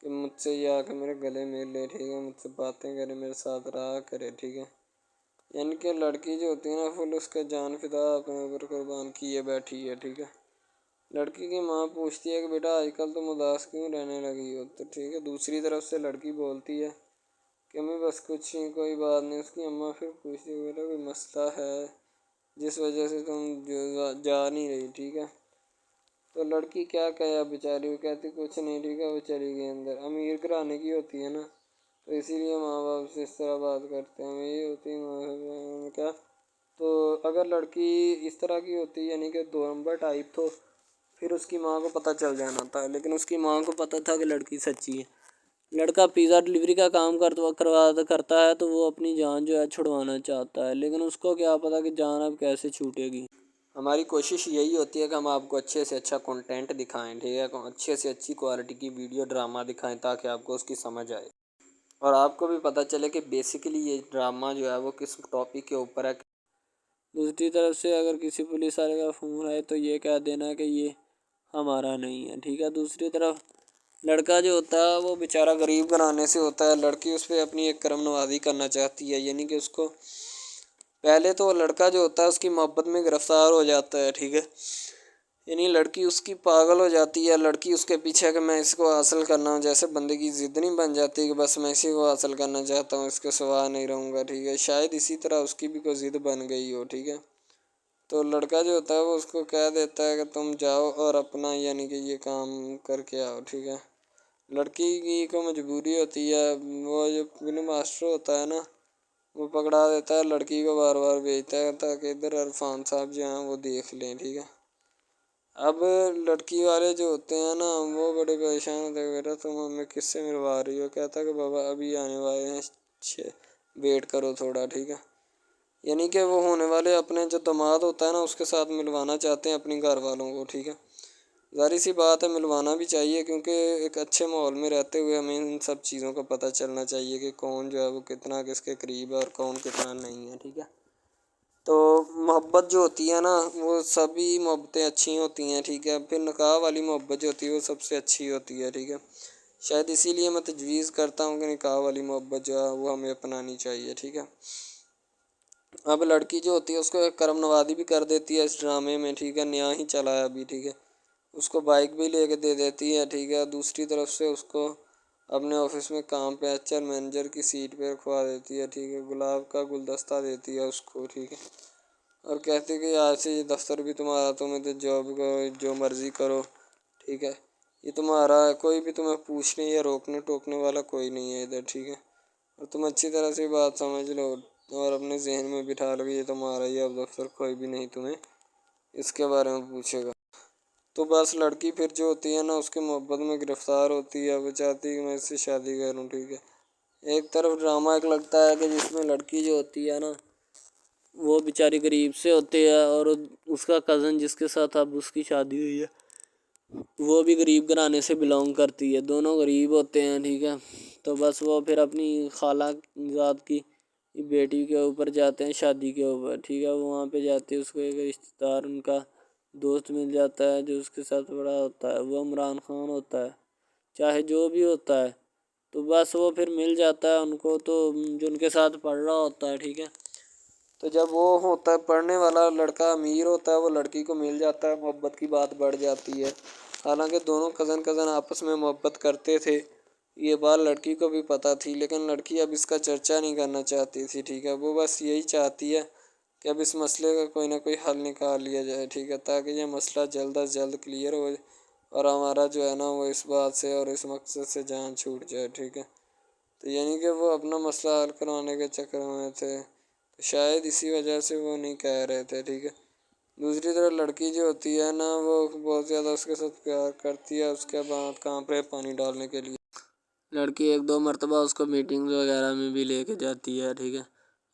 کہ مجھ سے یہ آ کے میرے گلے مل لے، ٹھیک ہے، مجھ سے باتیں کرے، میرے ساتھ رہا کرے، ٹھیک ہے۔ یعنی کہ لڑکی جو ہوتی ہے نا فل اس کا جان فدا اپنے اوپر قربان کیے بیٹھی ہے، ٹھیک ہے۔ لڑکی کی ماں پوچھتی ہے کہ بیٹا آج کل تم اداس کیوں رہنے لگی ہو، تو ٹھیک ہے، دوسری طرف سے لڑکی بولتی ہے کہ میں بس کچھ نہیں، کوئی بات نہیں۔ اس کی اماں پھر پوچھتی ہے بیٹا کوئی مسئلہ ہے جس وجہ سے تم جا نہیں رہی، ٹھیک ہے۔ تو لڑکی کیا کہے بیچاری، وہ کہتی کچھ نہیں، ٹھیک ہے، وہ چلی گئی اندر۔ امیر گھرانے کی ہوتی ہے نا تو اسی لیے ماں باپ سے اس طرح بات کرتے ہیں، یہی ہوتی ہے کیا۔ تو اگر لڑکی اس طرح کی ہوتی یعنی کہ 2 نمبر ٹائپ تو پھر اس کی ماں کو پتہ چل جانا تھا، لیکن اس کی ماں کو پتہ تھا کہ لڑکی سچی ہے۔ لڑکا پیزا ڈلیوری کا کام کرتا ہے تو وہ اپنی جان جو ہے چھڑوانا چاہتا ہے، لیکن اس کو کیا پتہ کہ جان اب کیسے چھوٹے گی۔ ہماری کوشش یہی ہوتی ہے کہ ہم آپ کو اچھے سے اچھا کنٹینٹ دکھائیں، ٹھیک ہے، اچھے سے اچھی کوالٹی کی ویڈیو ڈرامہ دکھائیں تاکہ آپ کو اس کی سمجھ آئے اور آپ کو بھی پتہ چلے کہ بیسیکلی یہ ڈرامہ جو ہے وہ کس ٹاپک کے اوپر ہے۔
دوسری طرف سے اگر کسی پولیس والے کا فون آئے تو یہ کہہ دینا کہ یہ ہمارا نہیں ہے، ٹھیک ہے۔ دوسری طرف لڑکا جو ہوتا ہے وہ بیچارہ غریب گھرانے سے ہوتا ہے، لڑکی اس پہ اپنی ایک کرم نوازی کرنا چاہتی ہے، یعنی کہ اس کو پہلے تو لڑکا جو ہوتا ہے اس کی محبت میں گرفتار ہو جاتا ہے، ٹھیک ہے، یعنی لڑکی اس کی پاگل ہو جاتی ہے، لڑکی اس کے پیچھے کہ میں اس کو حاصل کرنا ہوں، جیسے بندے کی ضد نہیں بن جاتی کہ بس میں اسی کو حاصل کرنا چاہتا ہوں، اس کے سوا نہیں رہوں گا، ٹھیک ہے، شاید اسی طرح اس کی بھی کوئی ضد بن گئی ہو، ٹھیک ہے۔ تو لڑکا جو ہوتا ہے وہ اس کو کہہ دیتا ہے کہ تم جاؤ اور اپنا یعنی کہ یہ کام کر کے آؤ، ٹھیک ہے۔ لڑکی کی کو مجبوری ہوتی ہے، وہ جو فلم ماسٹر ہوتا ہے نا وہ پکڑا دیتا ہے لڑکی کو، بار بار بھیجتا ہے تاکہ ادھر عرفان صاحب جو ہیں وہ دیکھ لیں، ٹھیک ہے۔ اب لڑکی والے جو ہوتے ہیں نا وہ بڑے پریشان ہوتے ہیں، بیٹا تم ہمیں کس سے ملوا رہی ہو، کہتا ہے کہ بابا ابھی آنے والے ہیں، ویٹ کرو تھوڑا، ٹھیک ہے۔ یعنی کہ وہ ہونے والے اپنے جو داماد ہوتا ہے نا اس کے ساتھ ملوانا چاہتے ہیں اپنی گھر والوں کو، ٹھیک ہے۔ ظاہر سی بات ہے ملوانا بھی چاہیے کیونکہ ایک اچھے ماحول میں رہتے ہوئے ہمیں ان سب چیزوں کا پتہ چلنا چاہیے کہ کون جو ہے وہ کتنا کس کے قریب ہے اور کون کتنا نہیں ہے، ٹھیک ہے۔ تو محبت جو ہوتی ہے نا وہ سبھی محبتیں اچھی ہوتی ہیں، ٹھیک ہے، پھر نکاح والی محبت جو ہوتی ہے وہ سب سے اچھی ہوتی ہے، ٹھیک ہے۔ شاید اسی لیے میں تجویز کرتا ہوں کہ نکاح والی محبت جو ہے وہ ہمیں اپنانی چاہیے، ٹھیک ہے۔ اب لڑکی جو ہوتی ہے اس کو ایک کرم نوازی بھی کر دیتی ہے اس ڈرامے میں، ٹھیک ہے، نیا ہی چلا ہے ابھی، ٹھیک ہے، اس کو بائک بھی لے کے دے دیتی ہے، ٹھیک ہے۔ دوسری طرف سے اس کو اپنے آفس میں کام پہ HR مینیجر کی سیٹ پہ رکھوا دیتی ہے، ٹھیک ہے، گلاب کا گلدستہ دیتی ہے اس کو، ٹھیک ہے، اور کہتی ہے کہ آج سے یہ دفتر بھی تمہارا، تم ادھر جاب کرو جو مرضی کرو، ٹھیک ہے، یہ تمہارا ہے، کوئی بھی تمہیں پوچھنے یا روکنے ٹوکنے والا کوئی نہیں ہے ادھر، ٹھیک ہے، اور تم اچھی طرح سے بات سمجھ لو اور اپنے ذہن میں بٹھا لو کہ یہ تمہارا ہی اب دفتر، کوئی بھی نہیں تمہیں اس کے بارے میں پوچھے گا۔ تو بس لڑکی پھر جو ہوتی ہے نا اس کی محبت میں گرفتار ہوتی ہے، وہ چاہتی ہے کہ میں اس سے شادی کروں، ٹھیک ہے۔ ایک طرف ڈرامہ ایک لگتا ہے کہ جس میں لڑکی جو ہوتی ہے نا وہ بیچاری غریب سے ہوتی ہے اور اس کا کزن جس کے ساتھ اب اس کی شادی ہوئی ہے وہ بھی غریب گھرانے سے بلانگ کرتی ہے، دونوں غریب ہوتے ہیں، ٹھیک ہے۔ تو بس وہ پھر اپنی خالہ ذات کی بیٹی کے اوپر جاتے ہیں شادی کے اوپر، ٹھیک ہے، وہاں پہ جاتے ہیں، اس کو ایک رشتہ دار ان کا دوست مل جاتا ہے جو اس کے ساتھ بڑا ہوتا ہے، وہ عمران خان ہوتا ہے، چاہے جو بھی ہوتا ہے، تو بس وہ پھر مل جاتا ہے ان کو، تو جو ان کے ساتھ پڑھ رہا ہوتا ہے، ٹھیک ہے۔ تو جب وہ ہوتا ہے پڑھنے والا لڑکا امیر ہوتا ہے وہ لڑکی کو مل جاتا ہے، محبت کی بات بڑھ جاتی ہے، حالانکہ دونوں کزن آپس میں محبت کرتے تھے،
یہ بات لڑکی کو بھی پتہ تھی، لیکن لڑکی اب اس کا چرچا نہیں کرنا چاہتی تھی، ٹھیک ہے. وہ بس یہی چاہتی ہے کہ اب اس مسئلے کا کوئی نہ کوئی حل نکال لیا جائے، ٹھیک ہے، تاکہ یہ مسئلہ جلد از جلد کلیئر ہو اور ہمارا جو ہے نا وہ اس بات سے اور اس مقصد سے جان چھوٹ جائے، ٹھیک ہے. تو یعنی کہ وہ اپنا مسئلہ حل کروانے کے چکر میں تھے، تو شاید اسی وجہ سے وہ نہیں کہہ رہے تھے، ٹھیک ہے. دوسری طرف لڑکی جو ہوتی ہے نا وہ بہت زیادہ اس کے ساتھ پیار کرتی ہے، اس کے بعد کہاں پہ پانی ڈالنے کے لیے
لڑکی 1-2 مرتبہ اس کو میٹنگ وغیرہ میں بھی لے کے جاتی ہے، ٹھیک ہے،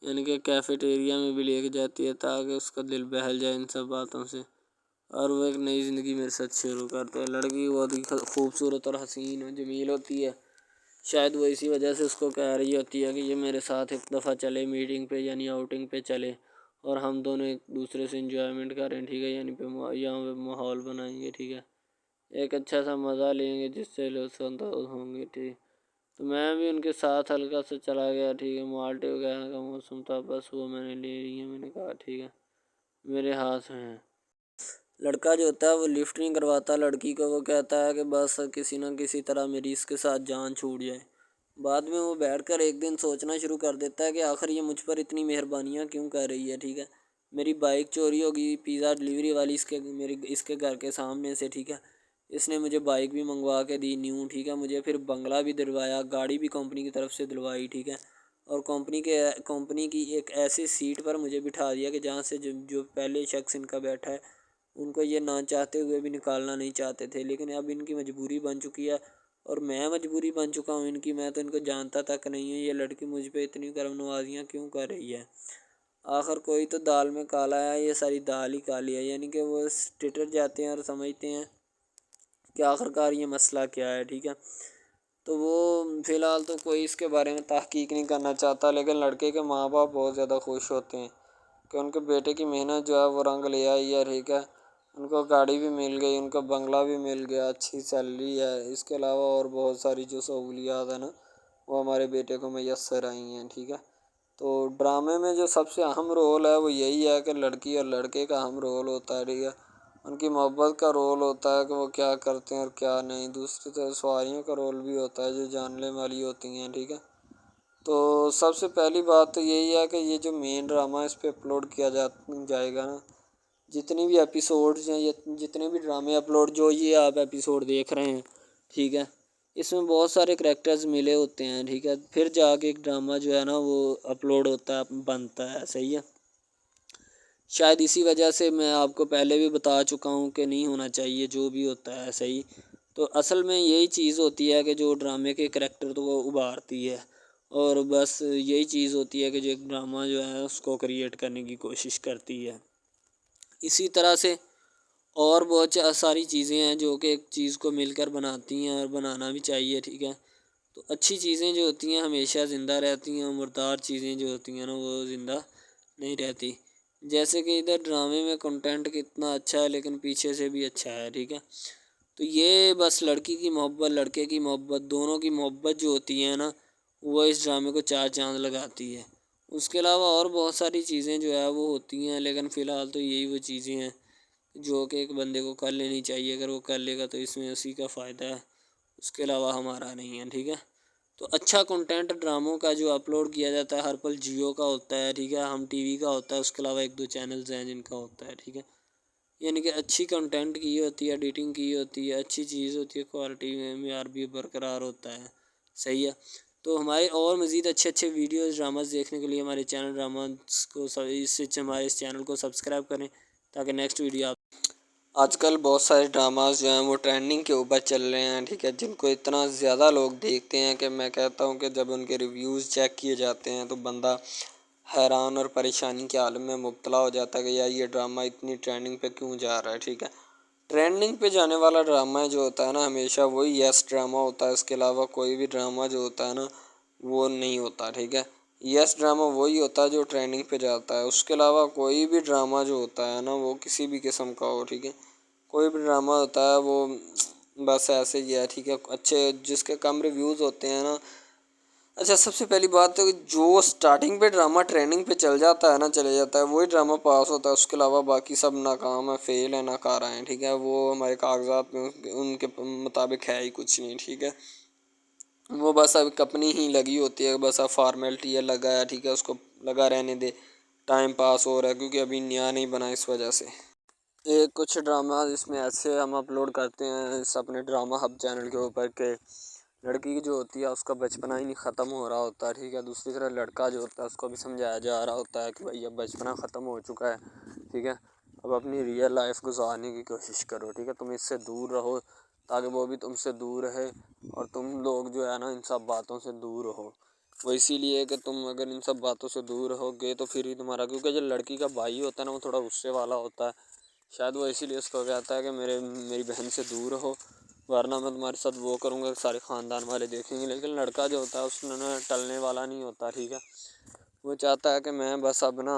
یعنی کہ کیفیٹیریا میں بھی لے کے جاتی ہے تاکہ اس کا دل بہل جائے ان سب باتوں سے، اور وہ ایک نئی زندگی میرے ساتھ شروع کرتے ہیں. لڑکی بہت ہی خوبصورت اور حسین و جمیل ہوتی ہے، شاید وہ اسی وجہ سے اس کو کہہ رہی ہوتی ہے کہ یہ میرے ساتھ ایک دفعہ چلے میٹنگ پہ، یعنی آؤٹنگ پہ چلے، اور ہم دونوں ایک دوسرے سے انجوائمنٹ کریں، ٹھیک ہے، یعنی یہاں پہ ماحول بنائیں گے، ٹھیک ہے، ایک اچھا سا مزہ لیں گے جس سے لطف اندوز ہوں گے، ٹھیک. تو میں بھی ان کے ساتھ ہلکا سا چلا گیا، ٹھیک ہے. مالٹے وغیرہ کا موسم تھا، بس وہ میں نے لے لی ہے. میں نے کہا ٹھیک ہے میرے ہاتھ میں ہے. لڑکا جو ہوتا ہے وہ لفٹ نہیں کرواتا لڑکی کو، وہ کہتا ہے کہ بس کسی نہ کسی طرح میری اس کے ساتھ جان چھوٹ جائے. بعد میں وہ بیٹھ کر ایک دن سوچنا شروع کر دیتا ہے کہ آخر یہ مجھ پر اتنی مہربانیاں کیوں کر رہی ہے، ٹھیک ہے. میری بائک چوری ہوگی، پیزا ڈلیوری والی اس کے گھر کے سامنے سے، ٹھیک ہے، اس نے مجھے بائک بھی منگوا کے دی نیو، ٹھیک ہے، مجھے پھر بنگلہ بھی دلوایا، گاڑی بھی کمپنی کی طرف سے دلوائی، ٹھیک ہے، اور کمپنی کی ایک ایسی سیٹ پر مجھے بٹھا دیا کہ جہاں سے جو پہلے شخص ان کا بیٹھا ہے ان کو یہ نہ چاہتے ہوئے بھی نکالنا نہیں چاہتے تھے، لیکن اب ان کی مجبوری بن چکی ہے اور میں مجبوری بن چکا ہوں ان کی. میں تو ان کو جانتا تک نہیں ہوں، یہ لڑکی مجھ پہ اتنی کرم نوازیاں کیوں کر رہی ہے. آخر کوئی تو دال میں کالا ہے، یہ ساری دال ہی کالی ہے، یعنی کہ وہ ٹٹر جاتے ہیں اور سمجھتے ہیں کہ آخر کار یہ مسئلہ کیا ہے، ٹھیک ہے. تو وہ فی الحال تو کوئی اس کے بارے میں تحقیق نہیں کرنا چاہتا، لیکن لڑکے کے ماں باپ بہت زیادہ خوش ہوتے ہیں کہ ان کے بیٹے کی محنت جو ہے وہ رنگ لے آئی ہے، ٹھیک ہے. ان کو گاڑی بھی مل گئی، ان کو بنگلہ بھی مل گیا، اچھی سیلری ہے، اس کے علاوہ اور بہت ساری جو سہولیات ہیں نا وہ ہمارے بیٹے کو میسر آئی ہیں، ٹھیک ہے. تو ڈرامے میں جو سب سے اہم رول ہے وہ یہی ہے کہ لڑکی اور لڑکے کا اہم رول ہوتا ہے، ٹھیک ہے. ان کی محبت کا رول ہوتا ہے کہ وہ کیا کرتے ہیں اور کیا نہیں. دوسری طرف سواریوں کا رول بھی ہوتا ہے جو جاننے والی ہوتی ہیں، ٹھیک ہے. تو سب سے پہلی بات تو یہی ہے کہ یہ جو مین ڈرامہ اس پہ اپلوڈ کیا جائے گا نا، جتنی بھی ایپیسوڈز ہیں، جتنے بھی ڈرامے اپلوڈ جو یہ آپ ایپیسوڈ دیکھ رہے ہیں، ٹھیک ہے، اس میں بہت سارے کریکٹرز ملے ہوتے ہیں، ٹھیک ہے، پھر جا کے ایک ڈرامہ جو ہے نا وہ اپلوڈ ہوتا ہے، بنتا ہے، صحیح ہے. شاید اسی وجہ سے میں آپ کو پہلے بھی بتا چکا ہوں کہ نہیں ہونا چاہیے جو بھی ہوتا ہے، صحیح. تو اصل میں یہی چیز ہوتی ہے کہ جو ڈرامے کے کریکٹر تو وہ ابھارتی ہے، اور بس یہی چیز ہوتی ہے کہ جو ایک ڈرامہ جو ہے اس کو کریٹ کرنے کی کوشش کرتی ہے. اسی طرح سے اور بہت ساری چیزیں ہیں جو کہ ایک چیز کو مل کر بناتی ہیں اور بنانا بھی چاہیے، ٹھیک ہے. تو اچھی چیزیں جو ہوتی ہیں ہمیشہ زندہ رہتی ہیں، مردار چیزیں جو ہوتی ہیں نا وہ زندہ نہیں رہتی. جیسے کہ ادھر ڈرامے میں کنٹینٹ کتنا اچھا ہے لیکن پیچھے سے بھی اچھا ہے، ٹھیک ہے. تو یہ بس لڑکی کی محبت، لڑکے کی محبت، دونوں کی محبت جو ہوتی ہے نا وہ اس ڈرامے کو 4 چاند لگاتی ہے. اس کے علاوہ اور بہت ساری چیزیں جو ہے وہ ہوتی ہیں، لیکن فی الحال تو یہی وہ چیزیں ہیں جو کہ ایک بندے کو کر لینی چاہیے. اگر وہ کر لے گا تو اس میں اسی کا فائدہ ہے، اس کے علاوہ ہمارا نہیں ہے، ٹھیک ہے. تو اچھا کنٹینٹ ڈراموں کا جو اپلوڈ کیا جاتا ہے ہر پل جیو کا ہوتا ہے، ٹھیک ہے، ہم ٹی وی کا ہوتا ہے، اس کے علاوہ 1-2 چینلز ہیں جن کا ہوتا ہے، ٹھیک ہے. یعنی کہ اچھی کنٹینٹ کی ہوتی ہے، ایڈیٹنگ کی ہوتی ہے، اچھی چیز ہوتی ہے، کوالٹی میں معیار بھی برقرار ہوتا ہے، صحیح ہے. تو ہمارے اور مزید اچھے ویڈیوز ڈراماز دیکھنے کے لیے ہمارے چینل ڈراماز کو ہمارے اس چینل کو سبسکرائب کریں تاکہ نیکسٹ ویڈیو آپ.
آج کل بہت سارے ڈراماز جو ہیں وہ ٹرینڈنگ کے اوپر چل رہے ہیں، ٹھیک ہے، جن کو اتنا زیادہ لوگ دیکھتے ہیں کہ میں کہتا ہوں کہ جب ان کے ریویوز چیک کیے جاتے ہیں تو بندہ حیران اور پریشانی کے عالم میں مبتلا ہو جاتا ہے کہ یار یہ ڈرامہ اتنی ٹرینڈنگ پہ کیوں جا رہا ہے، ٹھیک ہے. ٹرینڈنگ پہ جانے والا ڈرامہ جو ہوتا ہے نا ہمیشہ وہی یس ڈرامہ ہوتا ہے، اس کے علاوہ کوئی بھی ڈرامہ جو ہوتا ہے نا وہ نہیں ہوتا، ٹھیک ہے. یس ڈرامہ وہی ہوتا ہے جو ٹرینڈنگ پہ جاتا ہے، اس کے علاوہ کوئی بھی ڈرامہ جو ہوتا ہے نا وہ کسی بھی قسم کا ہو، ٹھیک ہے، کوئی بھی ڈرامہ ہوتا ہے وہ بس ایسے ہی ہے، ٹھیک ہے. اچھے جس کے کم ریویوز ہوتے ہیں نا. اچھا سب سے پہلی بات تو جو سٹارٹنگ پہ ڈرامہ ٹریننگ پہ چل جاتا ہے نا چلے جاتا ہے وہی ڈرامہ پاس ہوتا ہے، اس کے علاوہ باقی سب ناکام ہے، فیل ہے، ناکارہ ہیں، ٹھیک ہے. وہ ہمارے کاغذات میں ان کے مطابق ہے ہی کچھ نہیں، ٹھیک ہے. وہ بس اب اپنی ہی لگی ہوتی ہے، بس اب فارمیلٹی ہے لگایا، ٹھیک ہے، اس کو لگا رہنے دے، ٹائم پاس ہو رہا ہے کیونکہ ابھی نیا نہیں بنا اس وجہ سے۔ ایک کچھ ڈرامہ اس میں ایسے ہم اپلوڈ کرتے ہیں اس اپنے ڈرامہ ہب چینل کے اوپر کہ لڑکی جو ہوتی ہے اس کا بچپنا ہی نہیں ختم ہو رہا ہوتا ہے، ٹھیک ہے، دوسری طرح لڑکا جو ہوتا ہے اس کو بھی سمجھایا جا رہا ہوتا ہے کہ بھائی اب بچپنا ختم ہو چکا ہے، ٹھیک ہے، اب اپنی ریئل لائف گزارنے کی کوشش کرو، ٹھیک ہے، تم اس سے دور رہو تاکہ وہ بھی تم سے دور رہے اور تم لوگ جو ہے نا ان سب باتوں سے دور رہو۔ وہ اسی لیے کہ تم اگر ان سب باتوں سے دور رہو گے تو پھر ہی تمہارا، کیونکہ جو لڑکی کا بھائی ہوتا ہے نا وہ تھوڑا غصے والا ہوتا ہے، شاید وہ اسی لیے اس کو کہتا ہے کہ میری بہن سے دور رہو ورنہ میں تمہارے ساتھ وہ کروں گا، سارے خاندان والے دیکھیں گے۔ لیکن لڑکا جو ہوتا ہے اس نے ٹلنے والا نہیں ہوتا، ٹھیک ہے، وہ چاہتا ہے کہ میں بس اب نا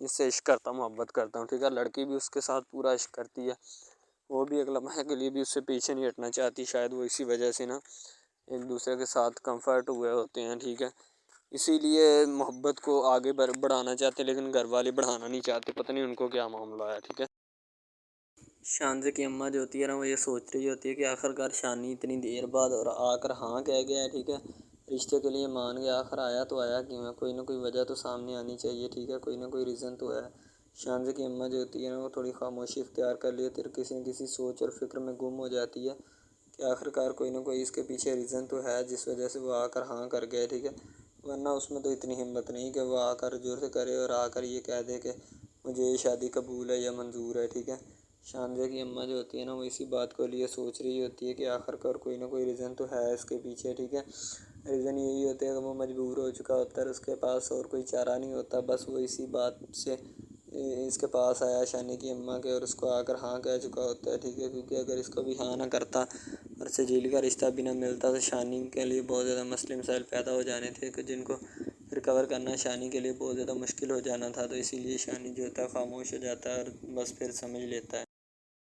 اس سے عشق کرتا ہوں، محبت کرتا ہوں، ٹھیک ہے، لڑکی بھی اس کے ساتھ پورا عشق کرتی ہے، وہ بھی ایک لمحے کے لیے بھی اس سے پیچھے نہیں ہٹنا چاہتی، شاید وہ اسی وجہ سے نا ایک دوسرے کے ساتھ کمفرٹ ہوئے ہوتے ہیں، ٹھیک ہے، اسی لیے محبت کو آگے بڑھانا چاہتے لیکن گھر والے بڑھانا نہیں چاہتے، پتہ نہیں ان کو کیا معاملہ ہے، ٹھیک ہے۔ شانزے کی اماں جو ہوتی ہے نا وہ یہ سوچ رہی ہوتی ہے کہ آخر کار شانی اتنی دیر بعد اور آ کر ہاں کہہ گیا ہے، ٹھیک ہے، رشتے کے لیے مان گیا، آخر آیا تو آیا کیوں ہے، کوئی نہ کوئی وجہ تو سامنے آنی چاہیے، ٹھیک ہے، کوئی نہ کوئی ریزن تو ہے۔ شانزے کی اماں جو ہوتی ہے نا وہ تھوڑی خاموشی اختیار کر لیتی ہے اور کسی نہ کسی سوچ اور فکر میں گم ہو جاتی ہے کہ آخر کار کوئی نہ کوئی اس کے پیچھے ریزن تو ہے جس وجہ سے وہ آ کر ہاں کر گئے، ٹھیک ہے، ورنہ اس میں تو اتنی ہمت نہیں کہ وہ آ کر زور سے کرے اور آ کر یہ کہہ دے کہ مجھے یہ شادی قبول ہے یا منظور ہے، ٹھیک ہے۔ شانزے کی اماں جو ہوتی ہے نا وہ اسی بات کو لیے سوچ رہی ہوتی ہے کہ آخر کار کوئی نہ کوئی ریزن تو ہے اس کے پیچھے، ٹھیک ہے، ریزن یہی ہوتا ہے کہ وہ مجبور ہو چکا ہوتا ہے، اس کے پاس اور کوئی چارہ نہیں ہوتا، بس وہ اسی بات سے اس کے پاس آیا شانی کی اماں کے اور اس کو آ کر ہاں کہہ چکا ہوتا ہے، ٹھیک ہے، کیونکہ اگر اس کو بھی ہاں نہ کرتا اور سجیل کا رشتہ بھی نہ ملتا تو شانی کے لیے بہت زیادہ مسئلے مسائل پیدا ہو جانے تھے کہ جن کو ریکور کرنا شانی کے لیے بہت زیادہ مشکل ہو جانا تھا، تو اسی لیے شانی جو ہوتا ہے خاموش ہو جاتا ہے اور بس پھر سمجھ لیتا ہے۔